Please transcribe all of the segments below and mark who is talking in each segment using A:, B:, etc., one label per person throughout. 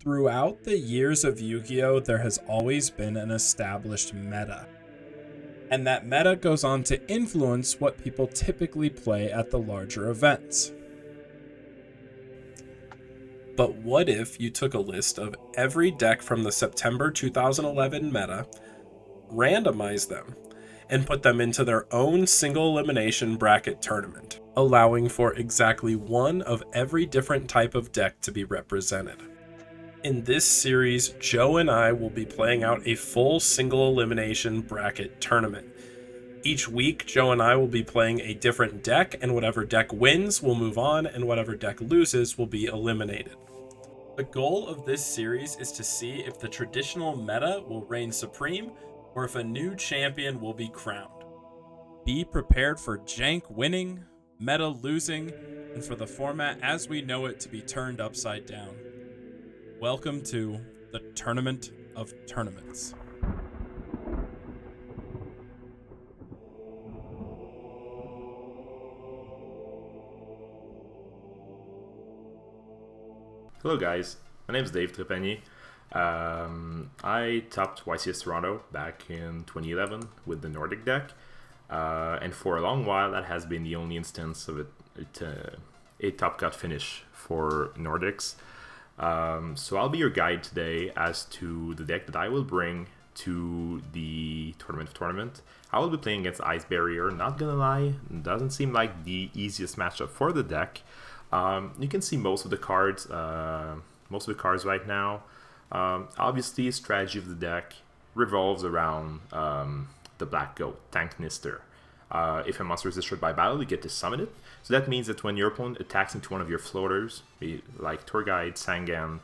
A: Throughout the years of Yu-Gi-Oh, there has always been an established meta. And that meta goes on to influence what people typically play at the larger events. But what if you took a list of every deck from the September 2011 meta, randomized them, and put them into their own single elimination bracket tournament, allowing for exactly one of every different type of deck to be represented? In this series, Joe and I will be playing out a full single elimination bracket tournament. Each week, Joe and I will be playing a different deck, and whatever deck wins will move on, and whatever deck loses will be eliminated. The goal of this series is to see if the traditional meta will reign supreme, or if a new champion will be crowned. Be prepared for jank winning, meta losing, and for the format as we know it to be turned upside down. Welcome to the Tournament of Tournaments.
B: Hello guys, my name is Dave Trepagny. I topped YCS Toronto back in 2011 with the Nordic deck, and for a long while that has been the only instance of a top cut finish for Nordics. So I'll be your guide today as to the deck that I will bring to the tournament. I will be playing against Ice Barrier. Not gonna lie, it doesn't seem like the easiest matchup for the deck. You can see most of the cards right now. Obviously, strategy of the deck revolves around the Black Goat, Tank Nister. If a monster is destroyed by battle, you get to summon it. So that means that when your opponent attacks into one of your floaters, like Tour Guide, Sangan,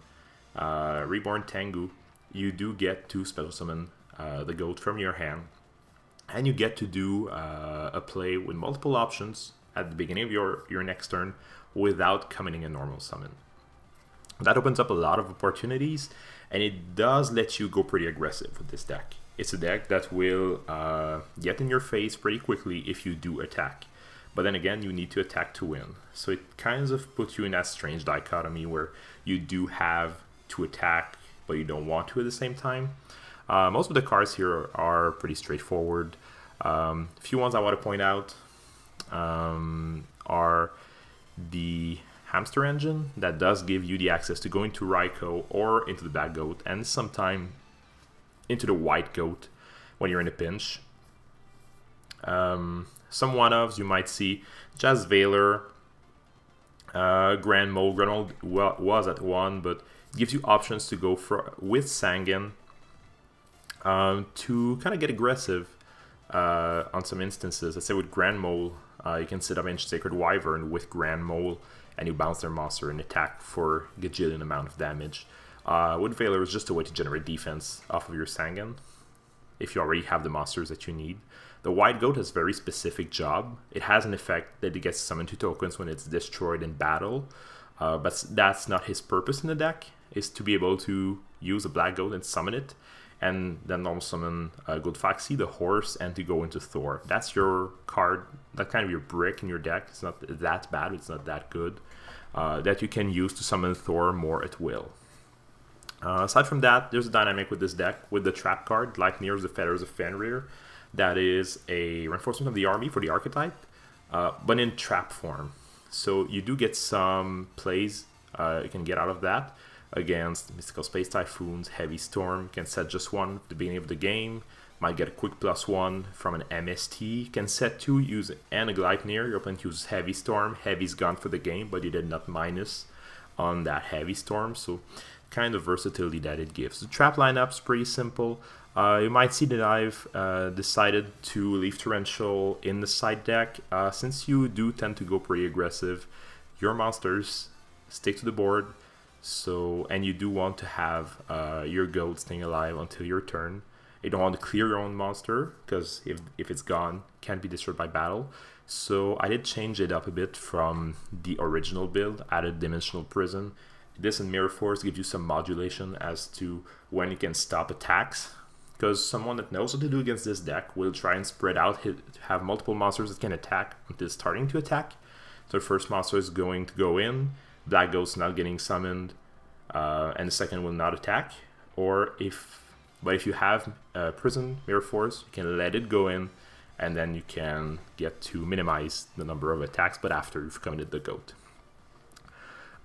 B: Reborn Tengu, you do get to special summon the goat from your hand. And you get to do a play with multiple options at the beginning of your next turn without committing a normal summon. That opens up a lot of opportunities, and it does let you go pretty aggressive with this deck. It's a deck that will get in your face pretty quickly if you do attack. But then again, you need to attack to win. So it kind of puts you in that strange dichotomy where you do have to attack, but you don't want to at the same time. Most of the cards here are pretty straightforward. A few ones I want to point out are the Hamster Engine that does give you the access to go into Raikou or into the Black Goat, and sometime into the White Goat when you're in a pinch. Some one-offs you might see: Jazz Veiler, Grand Mole. Grand Mole was at 1, but it gives you options to go with Sangan to kind of get aggressive on some instances. Let's say with Grand Mole, you can set up Ancient Sacred Wyvern with Grand Mole, and you bounce their monster and attack for a gajillion amount of damage. With Veiler is just a way to generate defense off of your Sangan, if you already have the monsters that you need. The White Goat has a very specific job. It has an effect that it gets summoned 2 tokens when it's destroyed in battle, but that's not his purpose in the deck, is to be able to use a Black Goat and summon it, and then normal summon Good Foxy, the horse, and to go into Thor. That's your card, that's kind of your brick in your deck. It's not that bad, it's not that good, that you can use to summon Thor more at will. Aside from that, there's a dynamic with this deck with the trap card, like Near's the Feathers of Fenrir. That is a reinforcement of the army for the archetype, but in trap form. So you do get some plays you can get out of that against Mystical Space Typhoons, Heavy Storm. Can set just 1 at the beginning of the game. Might get a quick +1 from an MST. Can set 2, use and a Gleipnir. Your opponent uses Heavy Storm. Heavy's gone for the game, but you did not minus on that Heavy Storm. So kind of versatility that it gives. The trap lineup's pretty simple. You might see that I've decided to leave Torrential in the side deck. Since you do tend to go pretty aggressive, your monsters stick to the board. And you do want to have your goat staying alive until your turn. You don't want to clear your own monster, because if it's gone, it can't be destroyed by battle. So I did change it up a bit from the original build, added Dimensional Prison. This and Mirror Force gives you some modulation as to when you can stop attacks, because someone that knows what to do against this deck will try and spread out, have multiple monsters that can attack until starting to attack. So the first monster is going to go in, Black Ghost's not getting summoned, and the second will not attack. But if you have Prison Mirror Force, you can let it go in, and then you can get to minimize the number of attacks, but after you've committed the goat.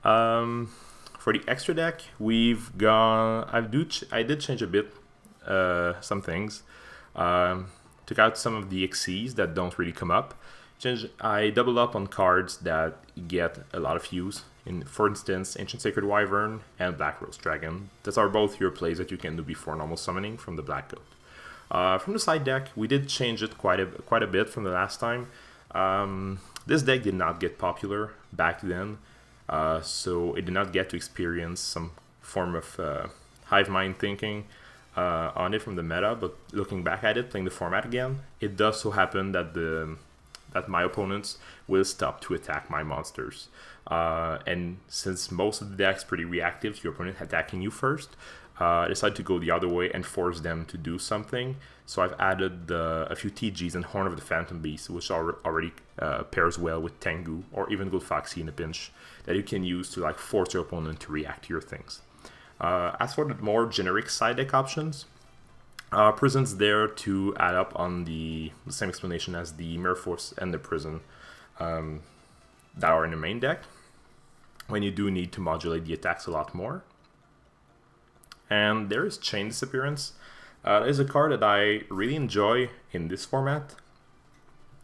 B: For the extra deck, we've gone. I did change a bit, some things. Took out some of the XCs that don't really come up. I doubled up on cards that get a lot of use. For instance, Ancient Sacred Wyvern and Black Rose Dragon. Those are both your plays that you can do before normal summoning from the Black Goat. From the side deck, we did change it quite a bit from the last time. This deck did not get popular back then, so it did not get to experience some form of hive mind thinking on it from the meta. But looking back at it, playing the format again, it does so happen that that my opponents will stop to attack my monsters. And since most of the deck's pretty reactive to your opponent attacking you first, I decided to go the other way and force them to do something. So I've added a few TGs and Horn of the Phantom Beast, which already pairs well with Tengu or even Good Foxy in a pinch, that you can use to like force your opponent to react to your things. As for the more generic side deck options, Prison's there to add up on the same explanation as the Mirror Force and the Prison that are in the main deck, when you do need to modulate the attacks a lot more. And there is Chain Disappearance. That is a card that I really enjoy in this format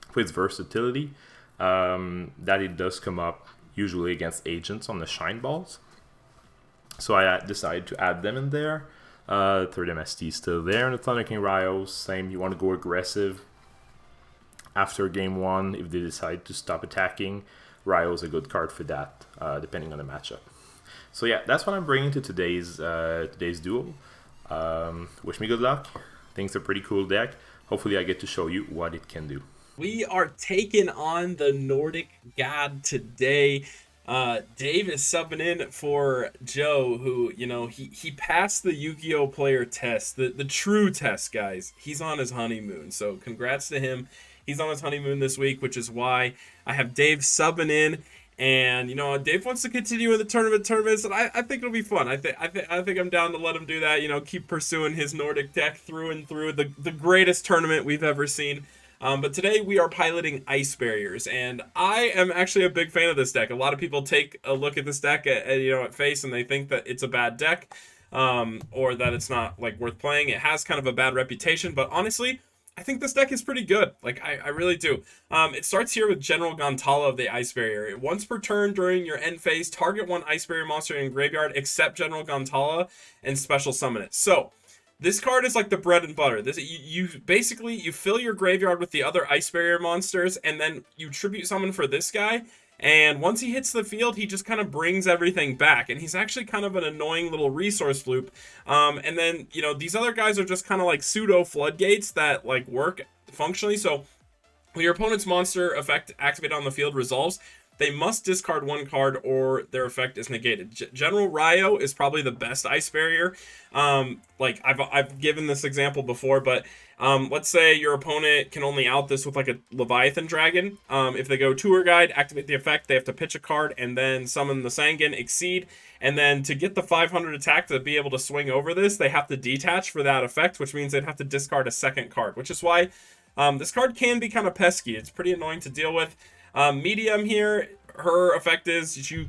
B: for its versatility, that it does come up usually against agents on the Shine Balls. So I decided to add them in there. Third MST is still there, and the Thunder King Ryo, same. You want to go aggressive after game one if they decide to stop attacking. Ryo is a good card for that, depending on the matchup. So yeah, that's what I'm bringing to today's duel. Wish me good luck. I think it's a pretty cool deck. Hopefully I get to show you what it can do.
A: We are taking on the Nordic God today. Dave is subbing in for Joe, who, you know, he passed the Yu-Gi-Oh player test, the true test, guys. He's on his honeymoon, so congrats to him. He's on his honeymoon this week, which is why I have Dave subbing in. And, you know, Dave wants to continue in the tournaments, and I think it'll be fun. I think I'm down to let him do that, you know, keep pursuing his Nordic deck through and through, the greatest tournament we've ever seen. But today we are piloting Ice Barriers, and I am actually a big fan of this deck. A lot of people take a look at this deck at face, and they think that it's a bad deck, or that it's not like worth playing. It has kind of a bad reputation, but honestly, I think this deck is pretty good. Like, I really do. It starts here with General Gantala of the Ice Barrier. Once per turn during your end phase, target one Ice Barrier monster in graveyard except General Gantala and special summon it. So, this card is like the bread and butter. You basically fill your graveyard with the other Ice Barrier monsters, and then you tribute summon for this guy. And once he hits the field, he just kind of brings everything back. And he's actually kind of an annoying little resource loop. And then, you know, these other guys are just kind of like pseudo floodgates that like work functionally. So when your opponent's monster effect activated on the field resolves, they must discard one card or their effect is negated. General Ryo is probably the best Ice Barrier. Like I've given this example before, but let's say your opponent can only out this with like a Leviathan Dragon. If they go Tour Guide, activate the effect, they have to pitch a card and then summon the Sangan, Exceed. And then to get the 500 attack to be able to swing over this, they have to detach for that effect, which means they'd have to discard a second card, which is why this card can be kind of pesky. It's pretty annoying to deal with. Medium here, her effect is your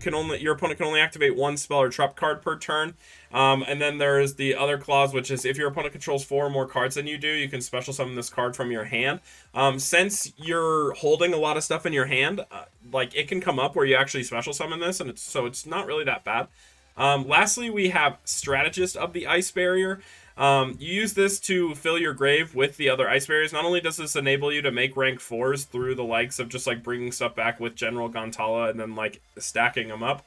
A: opponent can only activate one spell or trap card per turn. And then there's the other clause, which is if your opponent controls 4 or more cards than you do, you can special summon this card from your hand. Since you're holding a lot of stuff in your hand, like it can come up where you actually special summon this, and it's not really that bad. Lastly, we have Strategist of the Ice Barrier. You use this to fill your grave with the other Ice Barriers. Not only does this enable you to make rank 4s through the likes of just like bringing stuff back with General Gantala and then like stacking them up.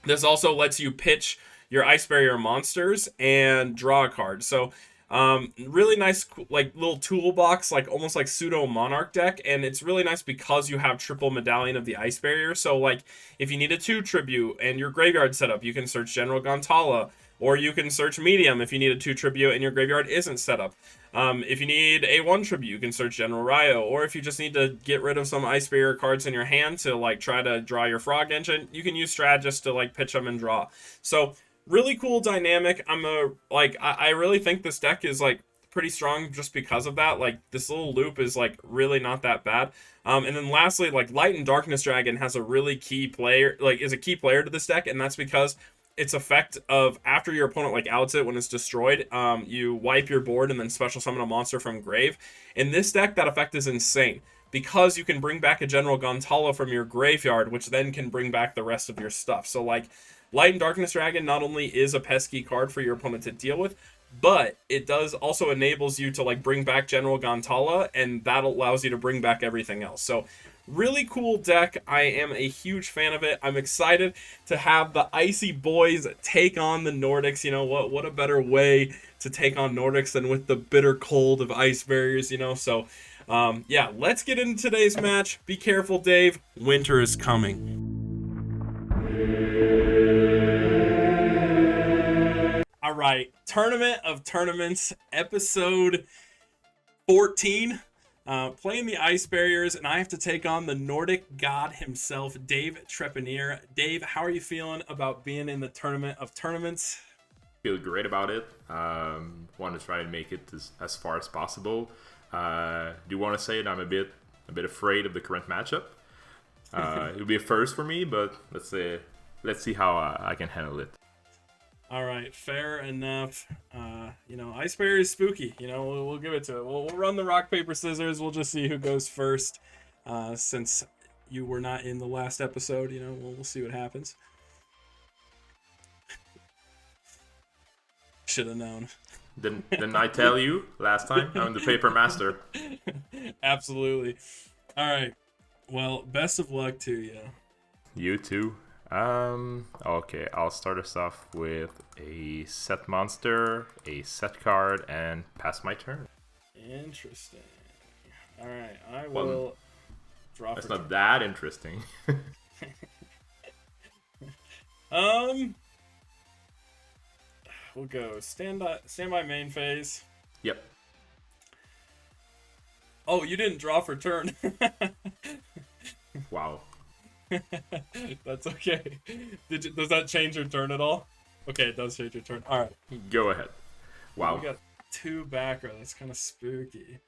A: This also lets you pitch your Ice Barrier monsters and draw a card. So really nice like little toolbox, like almost like pseudo Monarch deck, and it's really nice because you have triple Medallion of the Ice Barrier. So like if you need a 2 tribute and your graveyard setup, you can search General Gantala. Or you can search medium if you need a 2 tribute and your graveyard isn't set up. If you need a 1 tribute, you can search General Ryo. Or if you just need to get rid of some Ice Barrier cards in your hand to like try to draw your Frog Engine, you can use Strategist to like pitch them and draw. So really cool dynamic. I really think this deck is like pretty strong just because of that. Like this little loop is like really not that bad. And then lastly, like Light and Darkness Dragon has a really key player, like is a key player to this deck, and that's because its effect of after your opponent like outs it when it's destroyed, you wipe your board and then special summon a monster from grave. In this deck, that effect is insane because you can bring back a General Gontala from your graveyard, which then can bring back the rest of your stuff. So like Light and Darkness Dragon not only is a pesky card for your opponent to deal with, but it does also enables you to like bring back General Gontala, and that allows you to bring back everything else. So really cool deck. I am a huge fan of it. I'm excited to have the Icy Boys take on the Nordics. You know what a better way to take on Nordics than with the bitter cold of Ice Barriers, you know? So yeah, let's get into today's match. Be careful, Dave. Winter is coming. All right, Tournament of Tournaments, episode 14. Playing the Ice Barriers, and I have to take on the Nordic god himself, Dave Trepanier. Dave, how are you feeling about being in the Tournament of Tournaments?
B: Feel great about it. Want to try and make it as far as possible. Do want to say that I'm a bit afraid of the current matchup. It'll be a first for me, but let's see how I can handle it.
A: All right, fair enough. You know, Ice Barrier is spooky. You know, we'll give it to it. We'll run the rock, paper, scissors. We'll just see who goes first. Since you were not in the last episode, you know, we'll see what happens. Should have known.
B: Didn't I tell you last time? I'm the paper master.
A: Absolutely. All right. Well, best of luck to you.
B: You too. Okay, I'll start us off with a set monster, a set card, and pass my turn.
A: Interesting. All right, I will draw.
B: That's not that interesting.
A: We'll go stand by main phase.
B: Yep.
A: Oh, you didn't draw for turn.
B: Wow.
A: That's okay. Does that change your turn at all? Okay, it does change your turn. All right.
B: Go ahead. Wow.
A: We got 2 backer. That's kind of spooky.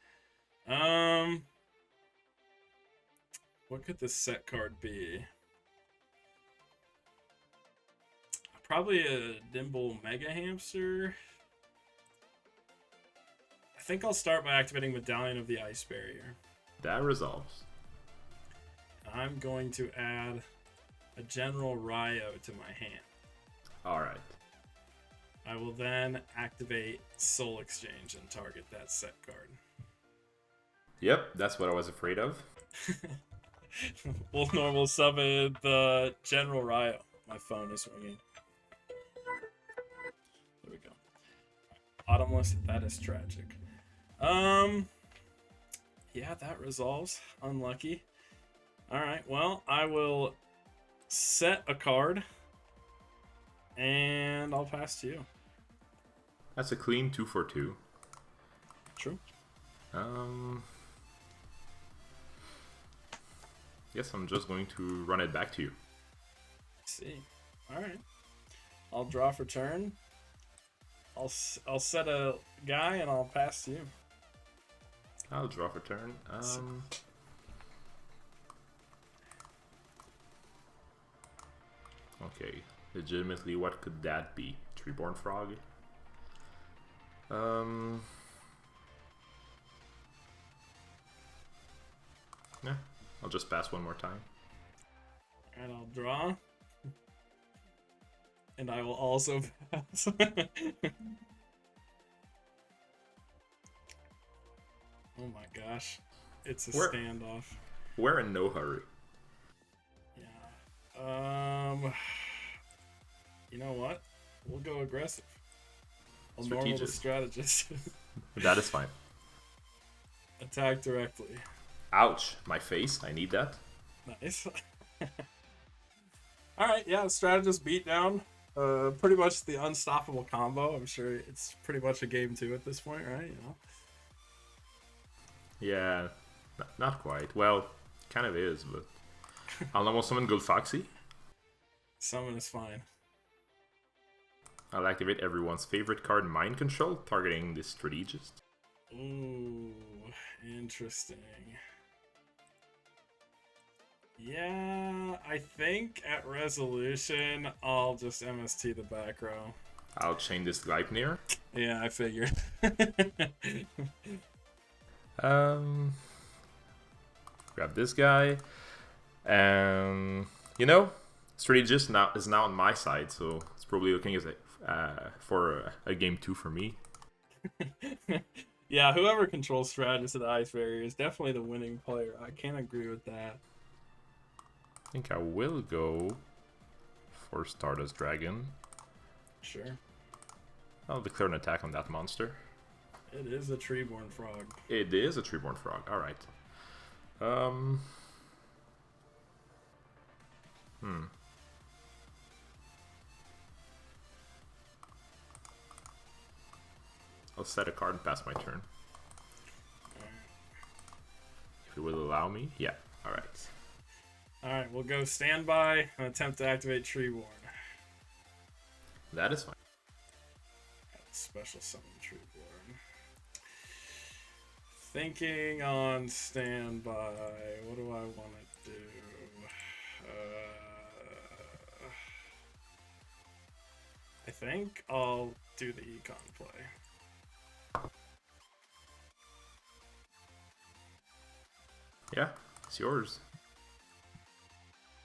A: What could this set card be? Probably a Dimble Mega Hamster. I think I'll start by activating Medallion of the Ice Barrier.
B: That resolves.
A: I'm going to add a General Ryo to my hand.
B: Alright.
A: I will then activate Soul Exchange and target that set card.
B: Yep, that's what I was afraid of.
A: We'll normal summon the General Ryo. My phone is ringing. There we go. Bottomless, that is tragic. Yeah, that resolves. Unlucky. Alright, well, I will set a card. And I'll pass to you.
B: That's a clean 2 for 2.
A: True.
B: Guess I'm just going to run it back to you.
A: Let's see. Alright. I'll draw for turn. I'll set a guy and I'll pass to you.
B: I'll draw for turn. Okay. Legitimately, what could that be? Treeborn Frog? Yeah, I'll just pass one more time.
A: And I'll draw. And I will also pass. Oh my gosh. It's a standoff.
B: We're in no hurry.
A: Yeah. You know what? We'll go aggressive. I'll normal the strategist.
B: That is fine.
A: Attack directly.
B: Ouch. My face. I need that.
A: Nice. Alright, yeah, strategist beat down. Pretty much the unstoppable combo. I'm sure it's pretty much a game two at this point, right?
B: Yeah, not quite. Well, kind of is, but I'll almost summon Gold Foxy.
A: Summon is fine.
B: I'll activate everyone's favorite card, Mind Control, targeting the strategist.
A: Ooh, interesting. Yeah, I think at resolution I'll just MST the back row.
B: I'll chain this Gleipnir.
A: Yeah, I figured.
B: Um, grab this guy, and strategist is now on my side, so it's probably looking as for a game two for me.
A: Yeah, whoever controls strategist at the Ice Barrier is definitely the winning player. I can't agree with that.
B: I think I will go for Stardust Dragon.
A: Sure.
B: I'll declare an attack on that monster.
A: It is a Treeborn Frog.
B: It is a Treeborn Frog. All right. I'll set a card and pass my turn. If it will allow me. Yeah. All right.
A: Alright, we'll go standby and attempt to activate Treeborn.
B: That is fine.
A: Special summon Treeborn. Thinking on standby. What do I want to do? I think I'll do the econ play.
B: Yeah, it's yours.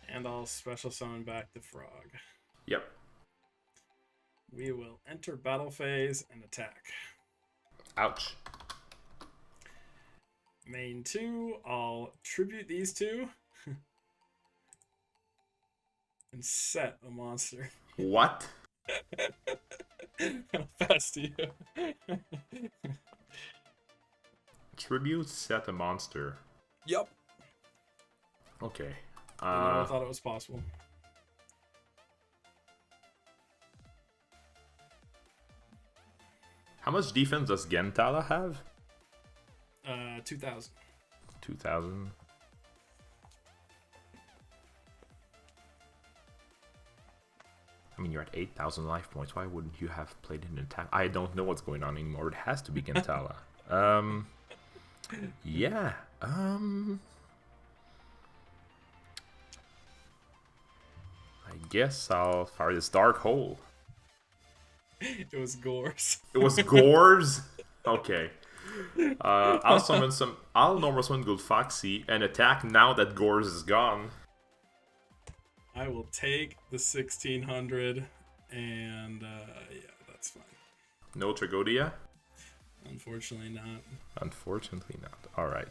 A: And I'll special summon back the frog.
B: Yep.
A: We will enter battle phase and attack.
B: Ouch.
A: Main 2, I'll tribute these two and set a monster.
B: What?
A: How fast do you?
B: Tribute, set a monster.
A: Yep.
B: Okay.
A: I never thought it was possible.
B: How much defense does Gentala have?
A: 2,000.
B: 2,000. I mean, you're at 8,000 life points. Why wouldn't you have played an attack? I don't know what's going on anymore. It has to be Gentala. Yeah. I guess I'll fire this Dark Hole.
A: It was Gores.
B: It was Gores? Okay. I'll normal summon Gold Foxy and attack now that Gores is gone.
A: I will take the 1600 and yeah, that's fine.
B: No Tragodia?
A: Unfortunately not.
B: Unfortunately not. Alright.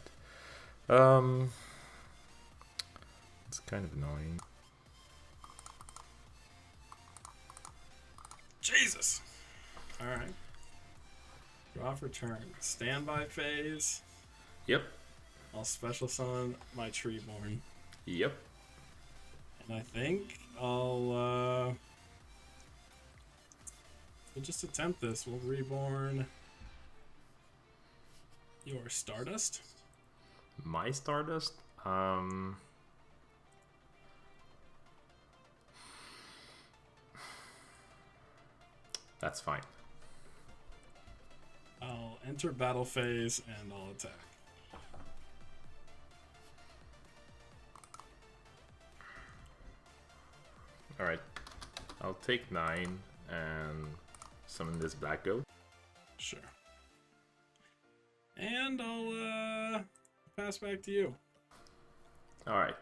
B: It's kind of annoying.
A: Jesus! Alright. Draw for turn. Standby phase.
B: Yep.
A: I'll special summon my Treeborn.
B: Yep.
A: And I think we'll just attempt this. We'll reborn your Stardust.
B: My Stardust? That's fine.
A: I'll enter battle phase and I'll attack.
B: Alright. I'll take 9 and summon this Black Goat.
A: Sure. And I'll pass back to you.
B: Alright.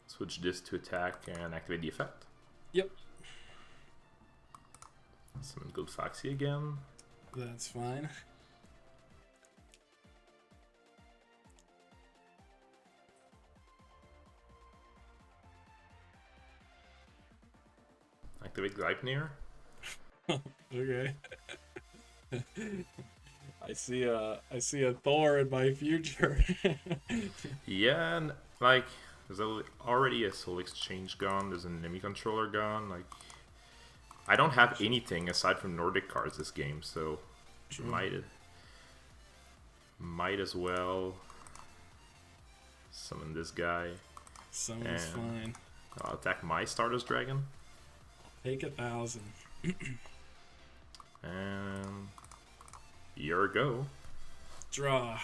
B: Switch this to attack and activate the effect.
A: Yep.
B: Summon Gold Foxy again.
A: That's fine.
B: Activate Gleipnir.
A: Okay. I see a Thor in my future.
B: Yeah, and like There's already a soul exchange gone. There's an enemy controller gone. Like, I don't have anything aside from Nordic cards this game, so might as well summon this guy.
A: Summon's fine.
B: I'll attack my Stardust Dragon.
A: Take 1,000.
B: And here we go.
A: Draw.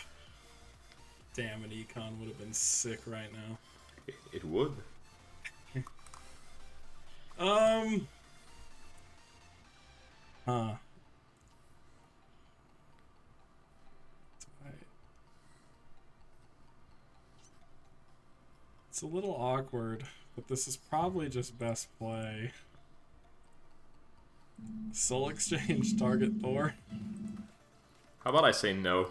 A: Damn, an econ would have been sick right now.
B: It would.
A: Huh. It's a little awkward, but this is probably just best play. Soul exchange, target Thor.
B: How about I say no?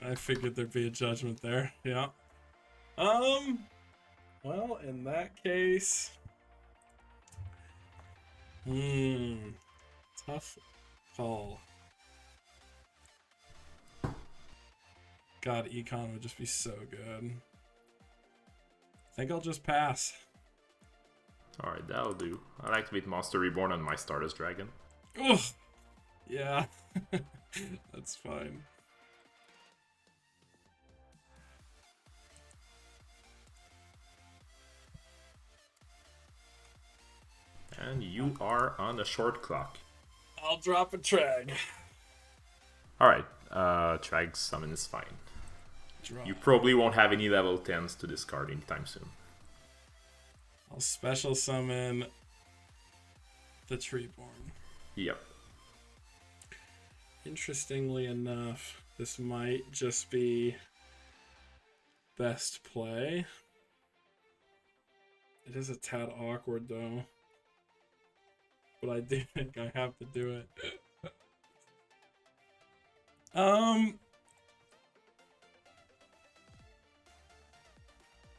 A: I figured thered be a judgment there. Yeah. Well, in that case, tough call. God, econ would just be so good. I think I'll just pass.
B: Alright, that'll do. I'll activate Monster Reborn on my Stardust Dragon.
A: Ugh. Yeah. That's fine.
B: And you are on a short clock.
A: I'll drop a Trag.
B: Alright, Trag summon is fine.
A: Draw.
B: You probably won't have any level 10s to discard anytime soon.
A: I'll special summon the Treeborn.
B: Yep.
A: Interestingly enough, this might just be best play. It is a tad awkward though. But I do think I have to do it.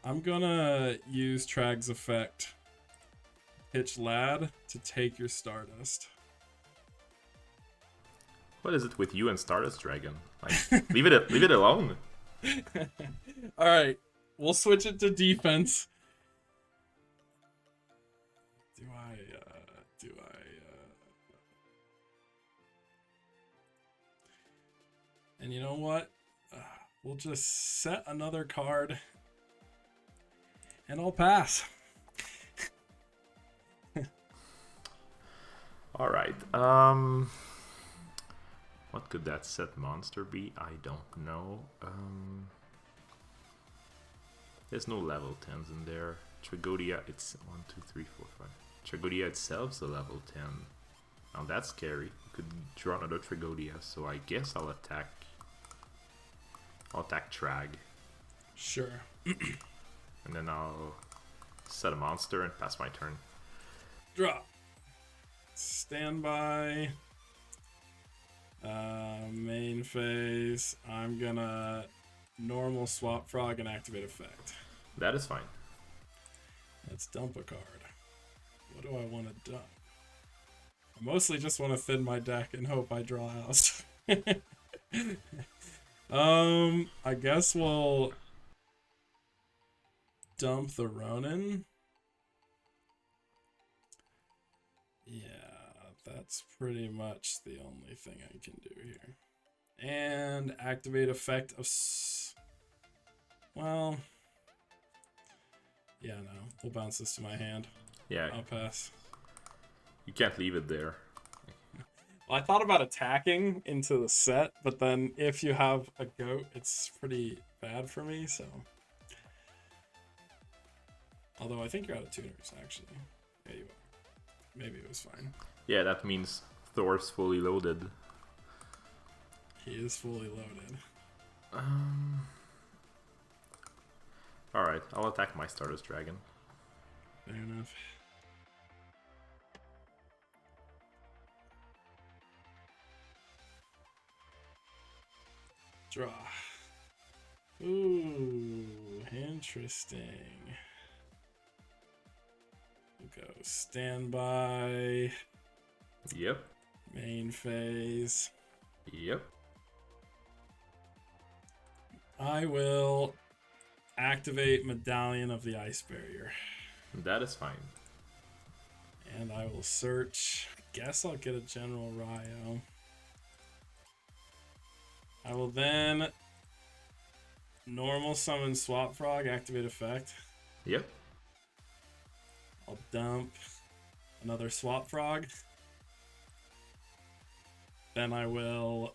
A: I'm gonna use Trag's effect. Pitch Lad to take your Stardust.
B: What is it with you and Stardust Dragon? Like, leave it alone.
A: Alright, we'll switch it to defense. And you know what? We'll just set another card. And I'll pass.
B: Alright, what could that set monster be? I don't know. There's no level 10s in there. Tragodia, it's 1, 2, 3, 4, 5. Tragodia itself's a level 10. Now that's scary. You could draw another Tragodia, so I guess I'll attack Trag.
A: Sure.
B: And then I'll set a monster and pass my turn.
A: Draw. Standby. Main phase. I'm gonna normal swap frog and activate effect.
B: That is fine.
A: Let's dump a card. What do I want to dump? I mostly just want to thin my deck and hope I draw out. I guess we'll dump the Ronin. Yeah, that's pretty much the only thing I can do here. And activate effect of... Well... Yeah, no. We'll bounce this to my hand.
B: Yeah.
A: I'll pass.
B: You can't leave it there.
A: Well, I thought about attacking into the set, but then if you have a goat, it's pretty bad for me, so... Although I think you're out of tuners, actually. Yeah, you are. Maybe it was fine.
B: Yeah, that means Thor's fully loaded.
A: He is fully loaded.
B: Alright, I'll attack my Stardust Dragon.
A: Fair enough. Draw. Ooh, interesting. We'll go standby.
B: Yep.
A: Main phase.
B: Yep.
A: I will activate Medallion of the Ice Barrier.
B: That is fine.
A: And I will search. I guess I'll get a General Ryo. I will then normal summon Swap Frog, activate effect.
B: Yep.
A: I'll dump another Swap Frog. Then I will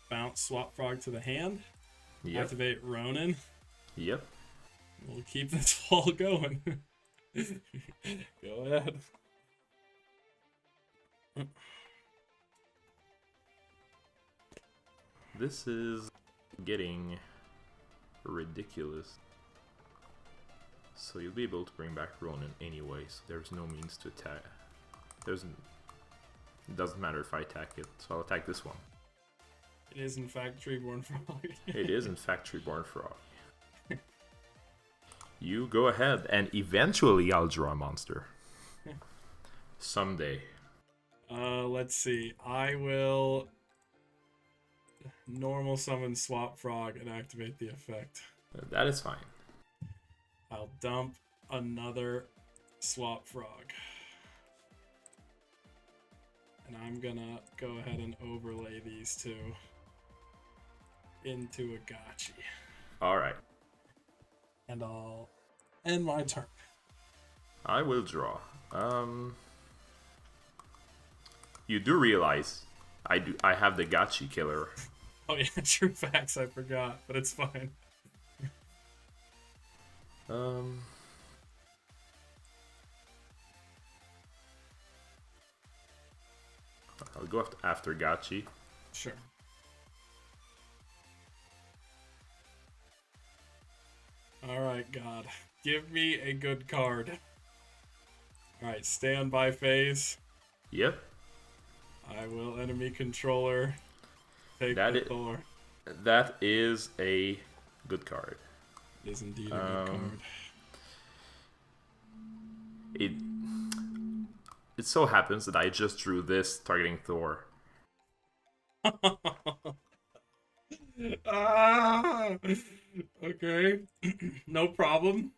A: bounce Swap Frog to the hand.
B: Yep.
A: Activate Ronin.
B: Yep.
A: We'll keep this wall going. Go ahead.
B: This is getting ridiculous. So you'll be able to bring back Ronin anyway, so there's no means to attack. It doesn't matter if I attack it, so I'll attack this one.
A: It is in fact Treeborn Frog.
B: It is in fact Treeborn Frog. You go ahead, and eventually I'll draw a monster. Someday.
A: Let's see. I will normal summon Swap Frog and activate the effect.
B: That is fine.
A: I'll dump another Swap Frog. And I'm gonna go ahead and overlay these two into a Gotchi.
B: Alright.
A: And I'll end my turn.
B: I will draw. You do realize I have the Gotchi killer.
A: Oh yeah, true facts, I forgot, but it's fine.
B: I'll go after Gotchi.
A: Sure. Alright, God. Give me a good card. Alright, standby phase.
B: Yep.
A: I will enemy controller. Take the Thor.
B: That is a good card.
A: It is indeed a good card.
B: It so happens that I just drew this targeting Thor.
A: Okay. No problem.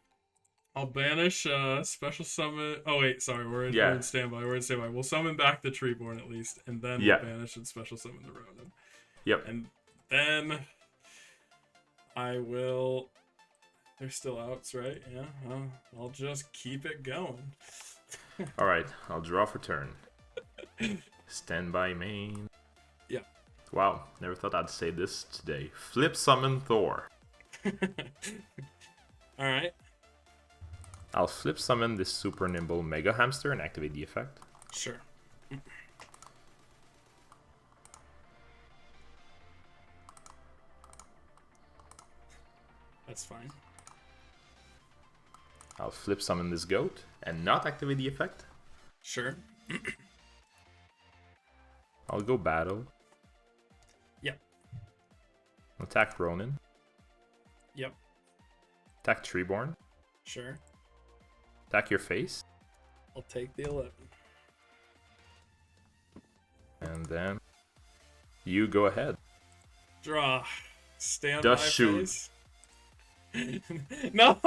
A: I'll banish special summon. Oh wait, sorry, we're in standby. We're in standby. We'll summon back the Treeborn at least, and then we'll banish and special summon the Ronin.
B: Yep.
A: And then I will. They're still outs, right? Yeah. I'll just keep it going.
B: All right, I'll draw for turn. Standby main.
A: Yeah.
B: Wow, never thought I'd say this today. Flip summon Thor.
A: All right.
B: I'll flip summon this super nimble Mega Hamster and activate the effect.
A: Sure. That's fine.
B: I'll flip summon this goat and not activate the effect.
A: Sure.
B: I'll go battle.
A: Yep.
B: Attack Ronin.
A: Yep.
B: Attack Treeborn.
A: Sure.
B: Attack your face.
A: I'll take the 11.
B: And then you go ahead.
A: Draw. Stand
B: Just
A: by
B: shoot.
A: Face. No!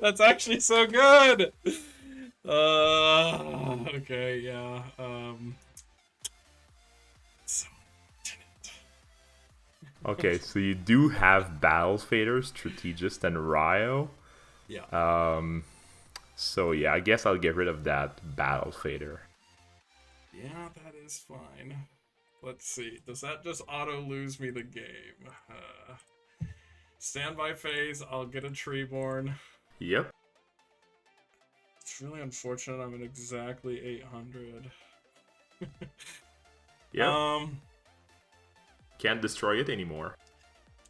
A: That's actually so good! Okay, yeah. So
B: Okay, so you do have Battle Fader, Strategist, and Ryo.
A: yeah.
B: So yeah, I guess I'll get rid of that Battle Fader.
A: Yeah, that is fine. Let's see. Does that just auto lose me the game? Standby phase, I'll get a Treeborn.
B: Yep.
A: It's really unfortunate I'm at exactly 800.
B: Yep. Can't destroy it anymore.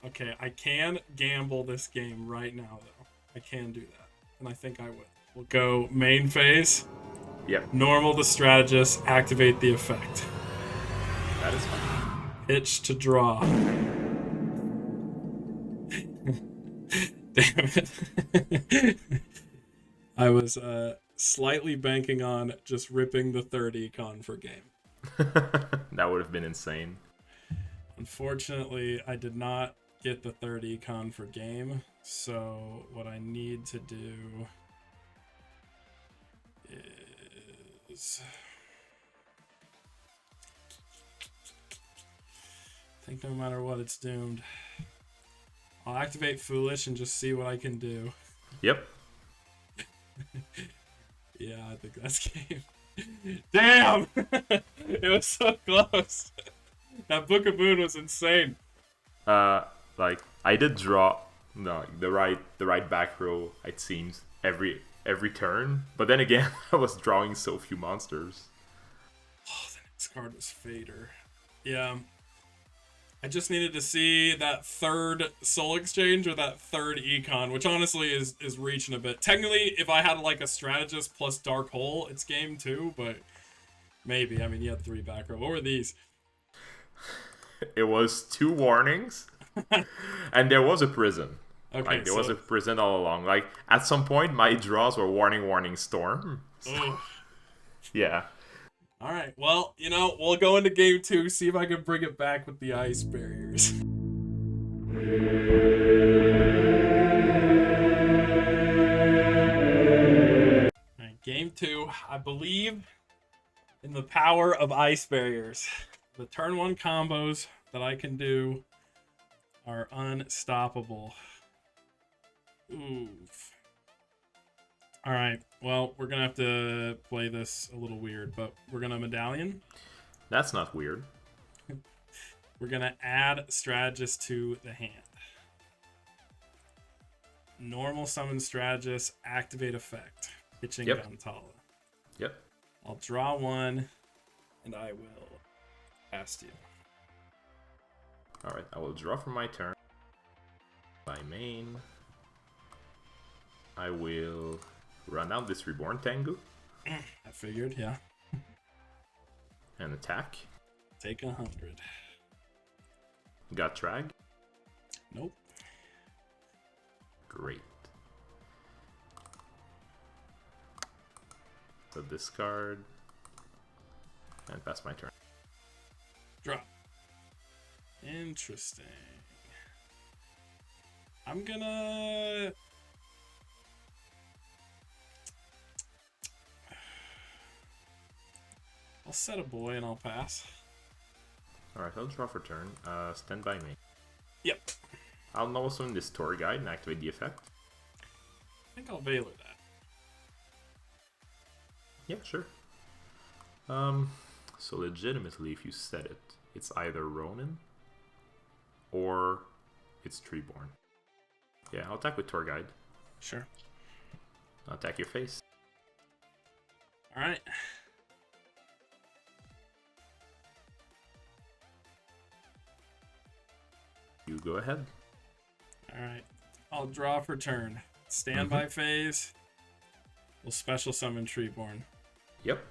A: Okay, I can gamble this game right now, though. I can do that. And I think I will. We'll go main phase.
B: Yep.
A: Normal the strategist, activate the effect.
B: That is fine.
A: Pitch to draw. Damn it. I was slightly banking on just ripping the 3rd econ for game.
B: That would have been insane.
A: Unfortunately, I did not get the third econ for game. So what I need to do is... I think no matter what, it's doomed. I'll activate Foolish and just see what I can do.
B: Yep.
A: Yeah, I think that's game. Damn! It was so close. That Book of Moon was insane.
B: Like I did draw the right back row, it seems, every turn, but then again I was drawing so few monsters.
A: Oh, the next card was Fader. Yeah. I just needed to see that third soul exchange or that third econ, which honestly is reaching a bit. Technically, if I had like a strategist plus dark hole, it's game 2, but maybe. I mean, you had 3 back row. What were these?
B: It was 2 warnings, and there was a prison.
A: Okay,
B: like there was a prison all along. Like at some point, my draws were warning, storm. So, yeah.
A: All right. Well, we'll go into game 2, see if I can bring it back with the ice barriers. All right, game 2. I believe in the power of ice barriers. The turn 1 combos that I can do are unstoppable. Oof. All right. Well, we're going to have to play this a little weird, but we're going to medallion.
B: That's not weird.
A: We're going to add strategist to the hand. Normal summon strategist, activate effect. Pitching Gantala.
B: Yep.
A: I'll draw 1, and I will cast you.
B: Alright, I will draw for my turn. By main, I will run out this Reborn Tengu.
A: I figured, yeah.
B: And attack.
A: Take 100.
B: Got Trag?
A: Nope.
B: Great. So discard. And pass my turn.
A: Drop. Interesting. I'm gonna... I'll set a boy and I'll pass.
B: Alright, I'll draw for turn. Stand by me.
A: Yep.
B: I'll also in this tour guide and activate the effect.
A: I think I'll Valor that.
B: Yeah, sure. So legitimately, if you set it, it's either Ronin or it's Treeborn. Yeah, I'll attack with tour guide.
A: Sure.
B: I'll attack your face.
A: Alright.
B: You go ahead.
A: Alright. I'll draw for turn. Standby phase. We'll special summon Treeborn.
B: Yep.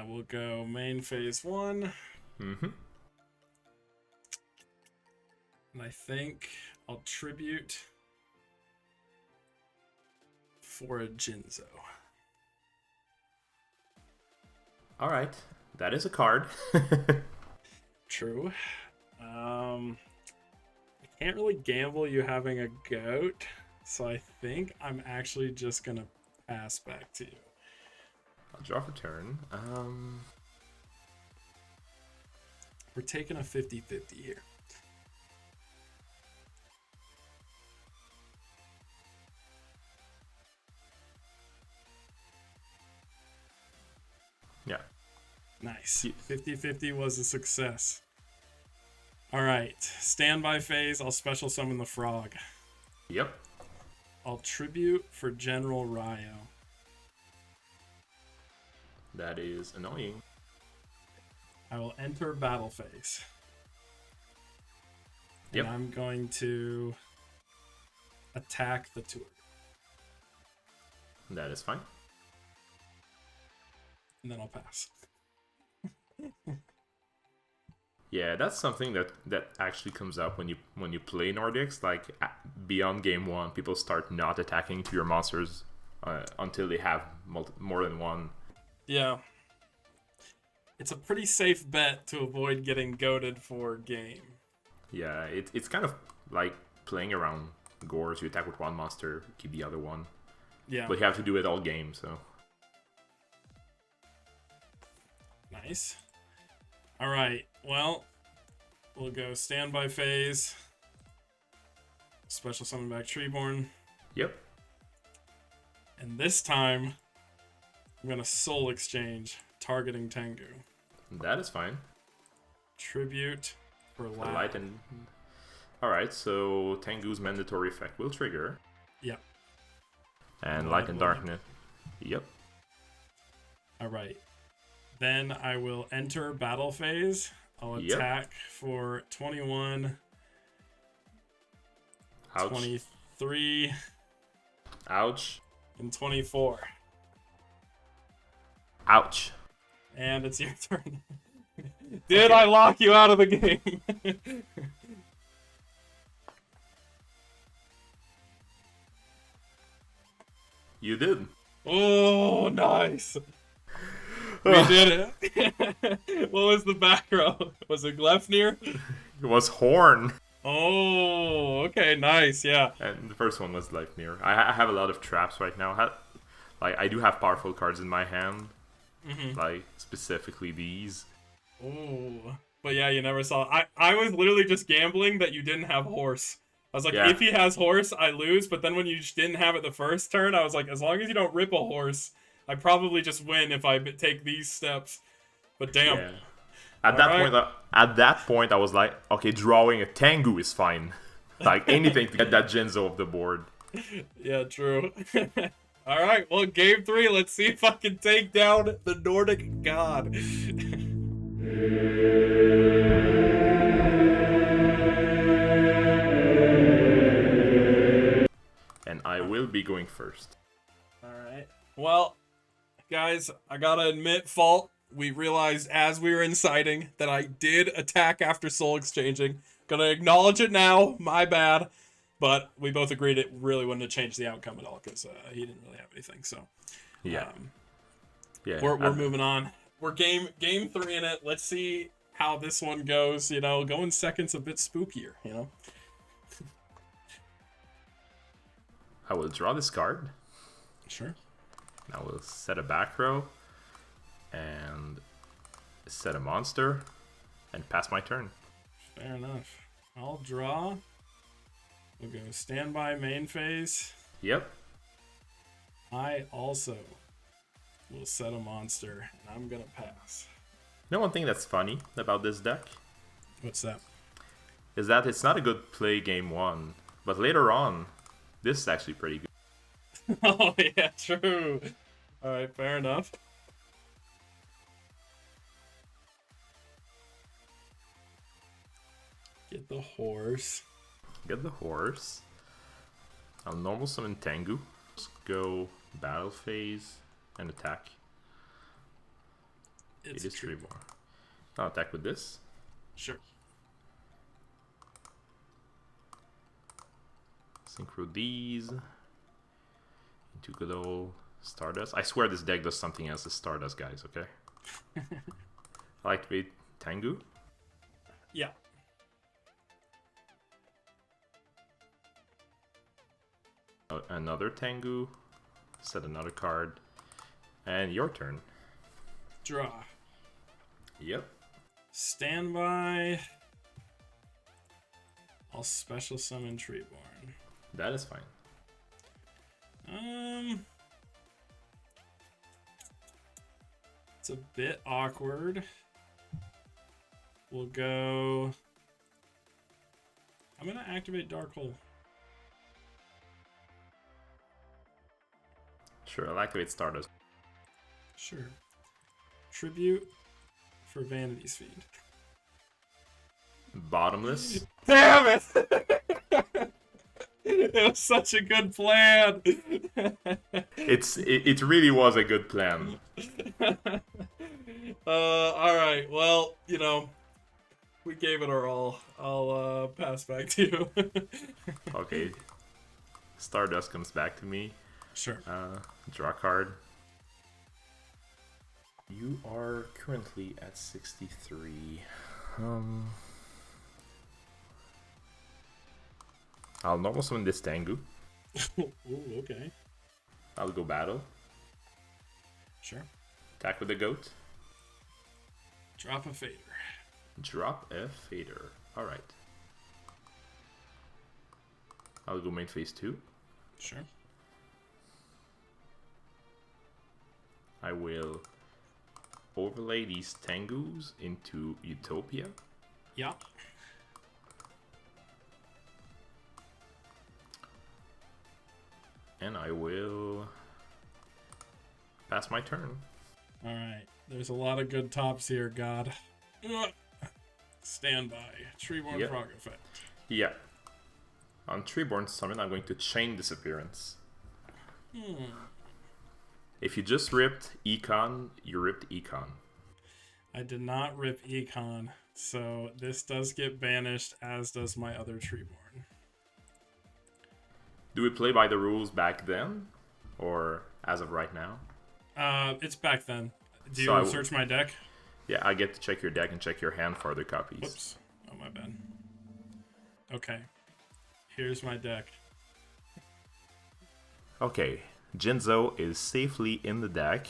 A: We'll go main phase 1.
B: Mm-hmm.
A: And I think I'll tribute for a Jinzo.
B: Alright. That is a card.
A: True. I can't really gamble you having a goat, so I think I'm actually just gonna pass back to you.
B: I'll draw for turn.
A: We're taking a 50-50 here.
B: Yeah.
A: Nice. 50-50 was a success. Alright. Standby phase, I'll special summon the frog.
B: Yep.
A: I'll tribute for General Ryo.
B: That is annoying.
A: I will enter battle phase.
B: Yep.
A: And I'm going to attack the tour.
B: That is fine.
A: And then I'll pass.
B: Yeah, that's something that actually comes up when you play Nordics. Like beyond game 1, people start not attacking to your monsters until they have more than one.
A: Yeah. It's a pretty safe bet to avoid getting goated for game.
B: Yeah, it's kind of like playing around Gores. You attack with one monster, keep the other one.
A: Yeah.
B: But you have to do it all game, so.
A: Nice. All right. Well, we'll go standby phase. Special summon back Treeborn.
B: Yep.
A: And this time, I'm going to Soul Exchange, targeting Tengu.
B: That is fine.
A: Tribute for
B: For light and... Alright, so Tengu's mandatory effect will trigger.
A: Yep.
B: And light and darkness. Yep.
A: Alright. Then I will enter battle phase. I'll attack for 21,
B: Ouch.
A: 23,
B: Ouch.
A: and 24.
B: Ouch.
A: And it's your turn. Did I lock you out of the game?
B: You did.
A: Oh, nice. We did it. What was the back row? Was it Glefnir?
B: It was Horn.
A: Oh, okay, nice, yeah.
B: And the first one was Leifnir. I have a lot of traps right now. I do have powerful cards in my hand. Like, specifically these.
A: Oh, but yeah, you never saw. I was literally just gambling that you didn't have horse. I was like,
B: Yeah.
A: if he has horse, I lose. But then when you just didn't have it the first turn, I was like, as long as you don't rip a horse, I probably just win if I take these steps. But damn.
B: Yeah. At that point, I was like, okay, drawing a Tengu is fine. Like, anything to get that Jinzo off the board.
A: Yeah, true. Alright, well, game 3, let's see if I can take down the Nordic god.
B: And I will be going first.
A: Alright. Well, guys, I gotta admit, fault. We realized as we were inciting that I did attack after soul exchanging. Gonna acknowledge it now, my bad. But we both agreed it really wouldn't have changed the outcome at all because he didn't really have anything. So
B: Yeah. Yeah.
A: we're moving on. We're game 3 in it. Let's see how this one goes. You know, going second's a bit spookier. You know.
B: I will draw this card.
A: Sure.
B: I will set a back row. And set a monster. And pass my turn.
A: Fair enough. I'll draw. We'll go standby main phase.
B: Yep.
A: I also will set a monster, and I'm gonna pass.
B: You know one thing that's funny about this deck?
A: What's that?
B: Is that it's not a good play game 1. But later on, this is actually pretty good.
A: Oh, yeah, true. Alright, fair enough. Get the horse.
B: Get the horse. I'll normal summon Tengu. Let's go battle phase and attack. It is Treeborn. I'll attack with this.
A: Sure.
B: Synchro these. Into good old Stardust. I swear this deck does something else as Stardust, guys, okay? I activate Tengu.
A: Yeah.
B: Another Tengu. Set another card. And your turn.
A: Draw.
B: Yep.
A: Standby. I'll special summon Treeborn.
B: That is fine.
A: It's a bit awkward. We'll go. I'm gonna activate Dark Hole.
B: Sure, I'll activate Stardust.
A: Sure. Tribute for Vanity's Feed.
B: Bottomless.
A: Damn it! It was such a good plan.
B: It really was a good plan.
A: All right. Well, you know, we gave it our all. I'll pass back to you.
B: Okay. Stardust comes back to me.
A: Sure.
B: Draw a card. You are currently at 63. I'll normal summon this Tengu.
A: Ooh, okay.
B: I'll go battle.
A: Sure.
B: Attack with the goat.
A: Drop a fader.
B: Drop a fader. Alright. I'll go main phase 2.
A: Sure.
B: I will overlay these Tengus into Utopia.
A: Yeah.
B: And I will pass my turn.
A: Alright. There's a lot of good tops here, God. Stand by. Treeborn
B: Yep.
A: Frog Effect.
B: Yeah. On Treeborn Summon, I'm going to chain Disappearance. If you just ripped Econ, you ripped Econ.
A: I did not rip Econ, so this does get banished, as does my other Treeborn.
B: Do we play by the rules back then? Or as of right now?
A: It's back then. Do you
B: So
A: search my deck?
B: Yeah, I get to check your deck and check your hand for other copies.
A: Whoops. Oh, my bad. Okay. Here's my deck.
B: Okay, Jinzo is safely in the deck.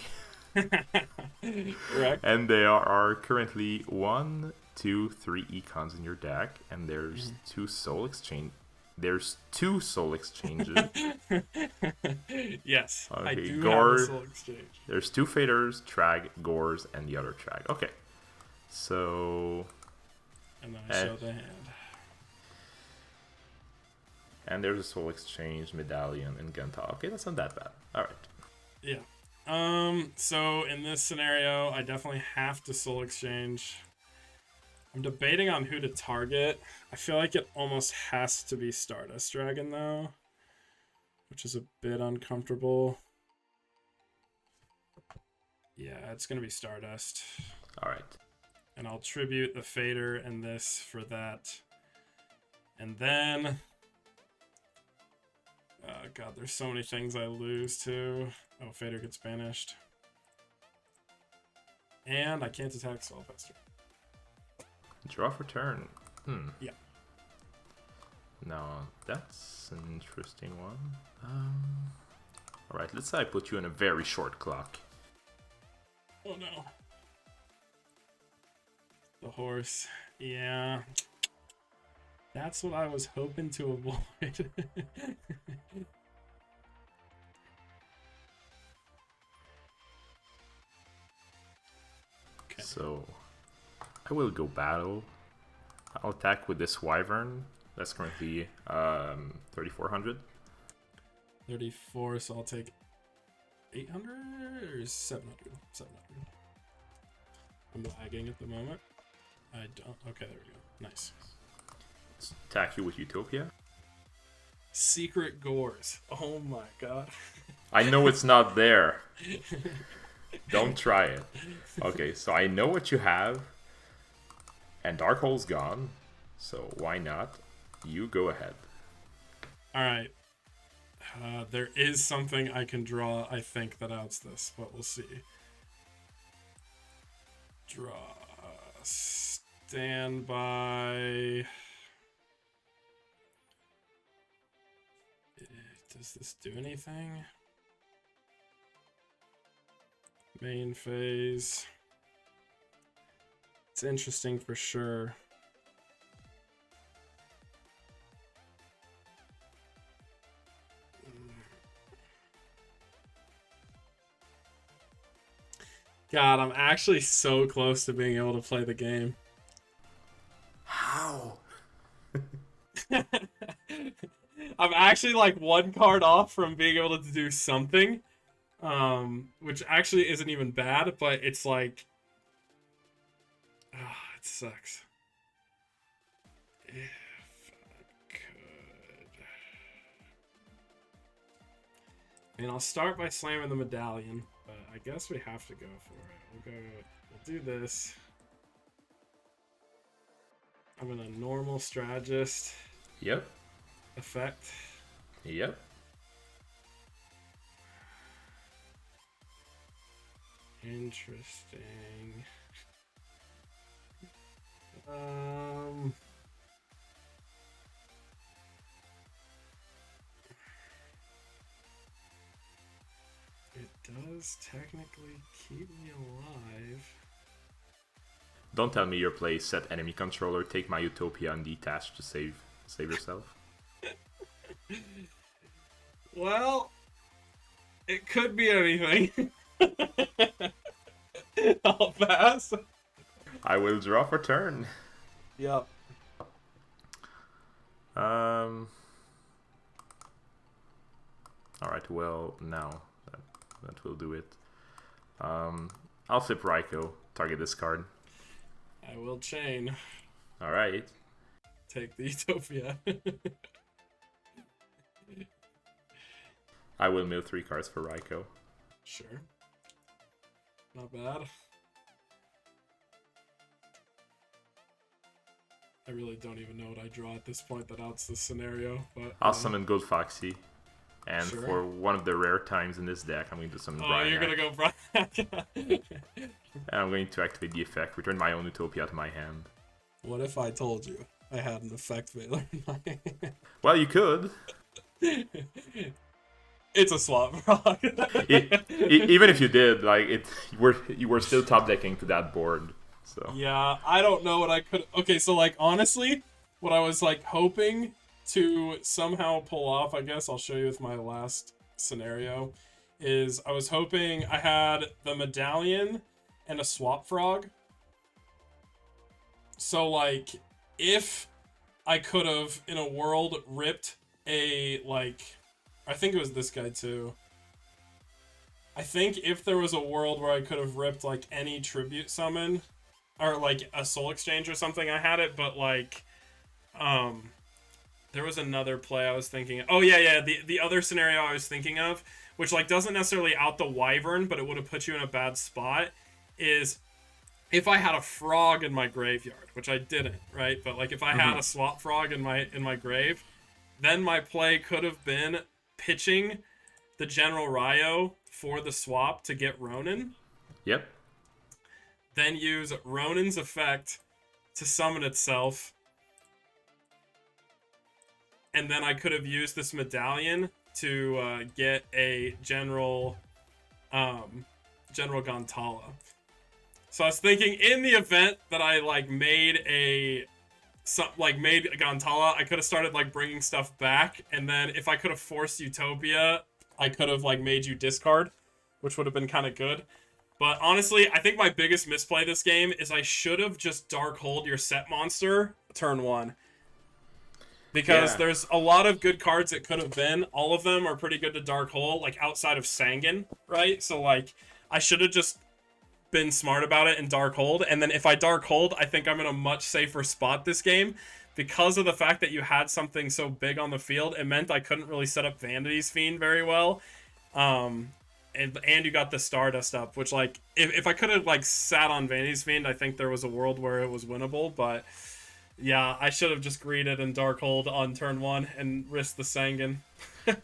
A: Correct.
B: And there are currently 1, 2, 3 econs in your deck, and there's 2 soul exchange. There's 2 soul exchanges.
A: Yes,
B: Okay,
A: I do
B: Gore.
A: have a soul exchange.
B: There's 2 faders, Trag, Gores, and the other Trag. Okay, so
A: And then I show the hand.
B: and there's a soul exchange, medallion, and Genta. Okay, that's not that bad. All right.
A: Yeah. So in this scenario, I definitely have to soul exchange. I'm debating on who to target. I feel like it almost has to be Stardust Dragon, though, which is a bit uncomfortable. Yeah, it's going to be Stardust.
B: All right.
A: And I'll tribute the Fader and this for that. And then... God, there's so many things I lose to. Oh, Fader gets banished. And I can't attack Soulpester.
B: Draw for turn.
A: Yeah.
B: Now, that's an interesting one. Alright, let's say I put you in a very short clock.
A: Oh no. The horse. Yeah. That's what I was hoping to avoid. Okay.
B: So, I will go battle. I'll attack with this Wyvern. That's currently 3,400.
A: 34, so I'll take 800 or 700? 700. I'm lagging at the moment. I don't. Okay, there we go. Nice.
B: Let's attack you with Utopia.
A: Secret Gores. Oh my god.
B: I know it's not there. Don't try it. Okay, so I know what you have. And Dark Hole's gone. So why not? You go ahead.
A: Alright. There is something I can draw, I think, that outs this, but we'll see. Draw. Standby. Does this do anything? Main phase. It's interesting for sure. God, I'm actually so close to being able to play the game.
B: How?
A: I'm actually like one card off from being able to do something. Which actually isn't even bad, but it's like... it sucks. If I could... I mean, I'll start by slamming the medallion, but I guess we have to go for it. We'll do this. I'm in a normal strategist
B: Yep.
A: effect.
B: Yep.
A: Interesting. does technically keep me alive.
B: Don't tell me your play set enemy controller, take my Utopia and detach to save yourself.
A: Well, it could be anything. I'll pass.
B: I will draw for turn.
A: Yep.
B: Alright, well, now that will do it. I'll flip Raikou, target this card.
A: I will chain.
B: Alright.
A: Take the Utopia.
B: I will mill 3 cards for Raikou.
A: Sure. Not bad. I really don't even know what I draw at this point that outs the scenario, but...
B: I'll summon Gold Foxy. And
A: Sure.
B: for one of the rare times in this deck, I'm going to summon
A: Oh,
B: Bryac.
A: you're gonna go Bryac.
B: And I'm going to activate the effect, return my own Utopia to my hand.
A: What if I told you I had an effect veiler in my hand?
B: Well, you could.
A: It's a swap frog.
B: Even if you did, like you were still top decking to that board. So
A: Yeah, I don't know what I could... Okay, so, like, honestly, what I was, like, hoping to somehow pull off, I guess I'll show you with my last scenario, is I was hoping I had the medallion and a swap frog. So, like, if I could have, in a world, ripped a, like... I think it was this guy, too. I think if there was a world where I could have ripped, like, any tribute summon... Or, like, a soul exchange or something, I had it, but, like, there was another play I was thinking... Oh, yeah, the other scenario I was thinking of, which, like, doesn't necessarily out the Wyvern, but it would have put you in a bad spot, is if I had a frog in my graveyard, which I didn't, right? But, like, if I had a swap frog in my grave, then my play could have been pitching the General Ryo for the swap to get Ronin.
B: Yep.
A: Then use Ronin's effect to summon itself. And then I could have used this medallion to get a General Gantala. So I was thinking, in the event that I made Gantala, I could have started bringing stuff back, and then if I could have forced Utopia, I could have made you discard, which would have been kind of good. But honestly, I think my biggest misplay this game is I should have just Darkhold your set monster turn 1. Because there's a lot of good cards it could have been. All of them are pretty good to Darkhold, outside of Sangan, right? So, I should have just been smart about it and Darkhold. And then if I Darkhold, I think I'm in a much safer spot this game. Because of the fact that you had something so big on the field, it meant I couldn't really set up Vanity's Fiend very well. And you got the Stardust up, which, if I could have, sat on Vanity's Fiend, I think there was a world where it was winnable, but, yeah, I should have just greeted and Darkhold on turn 1 and risked the Sangan.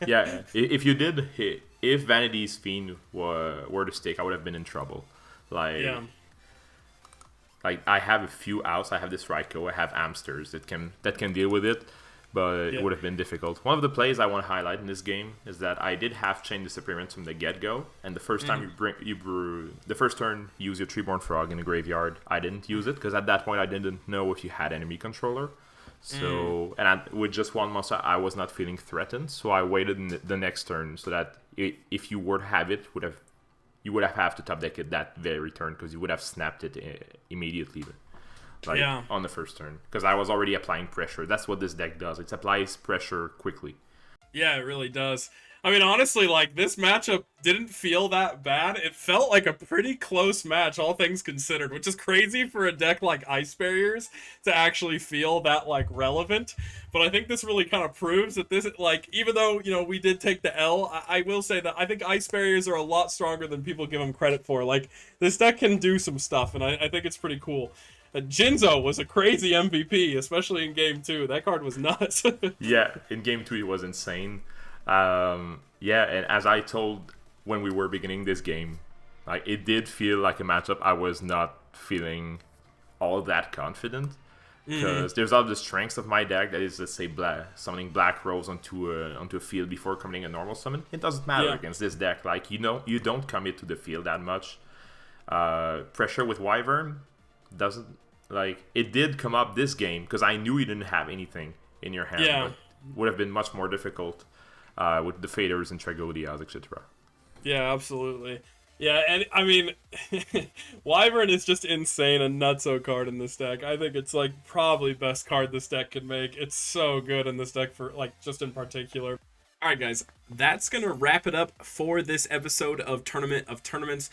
B: Yeah, if you did, if Vanity's Fiend were to stick, I would have been in trouble. I have a few outs, I have this Raikou, I have Amsters that can deal with it, but it would have been difficult. One of the plays I want to highlight in this game is that I did have Chain Disappearance from the get-go, and the first time the first turn you use your Treeborn Frog in the graveyard, I didn't use it, because at that point I didn't know if you had enemy controller. So, with just one monster, I was not feeling threatened, so I waited the next turn, so that if you were to have it, you would have to top deck it that very turn, because you would have snapped it immediately. On the first turn, because I was already applying pressure. That's what this deck does. It applies pressure quickly.
A: Yeah, it really does. I mean, honestly, this matchup didn't feel that bad. It felt like a pretty close match, all things considered, which is crazy for a deck like Ice Barriers to actually feel that, relevant. But I think this really kind of proves that this, even though, we did take the L, I will say that I think Ice Barriers are a lot stronger than people give them credit for. This deck can do some stuff, and I think it's pretty cool. Jinzo was a crazy MVP, especially in Game 2. That card was nuts.
B: Yeah, in Game 2 it was insane. And as I told when we were beginning this game, it did feel like a matchup I was not feeling all that confident.
A: Mm-hmm.
B: because there's all the strengths of my deck that is, let's say, summoning Black Rose onto a field before committing a normal summon. It doesn't matter
A: Yeah.
B: against this deck. Like, you don't commit to the field that much. Pressure with Wyvern doesn't, like, it did come up this game because I knew you didn't have anything in your hand,
A: Yeah.
B: but would have been much more difficult with the Faders and Tragodias, etc.
A: Yeah, absolutely. Yeah, and I mean, Wyvern is just insane, a nutso card in this deck. I think it's like probably best card this deck can make. It's so good in this deck for like just in particular. All right, guys, that's going to wrap it up for this episode of Tournament of Tournaments.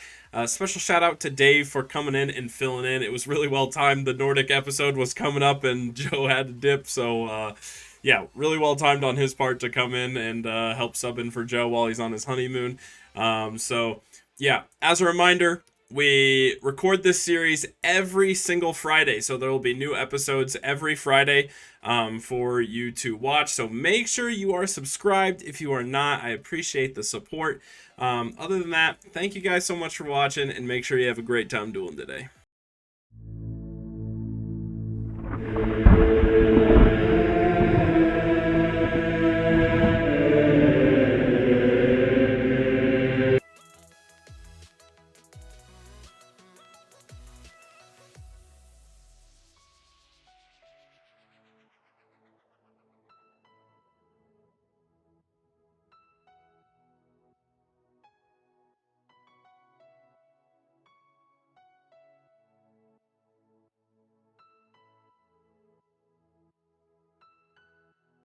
A: Special shout out to Dave for coming in and filling in. It was really well timed. The Nordic episode was coming up and Joe had to dip. So, yeah, really well timed on his part to come in and help sub in for Joe while he's on his honeymoon. So, yeah, as a reminder, we record this series every single Friday, so there will be new episodes every Friday for you to watch. So make sure you are subscribed. If you are not, I appreciate the support. Other than that, thank you guys so much for watching, and make sure you have a great time dueling today.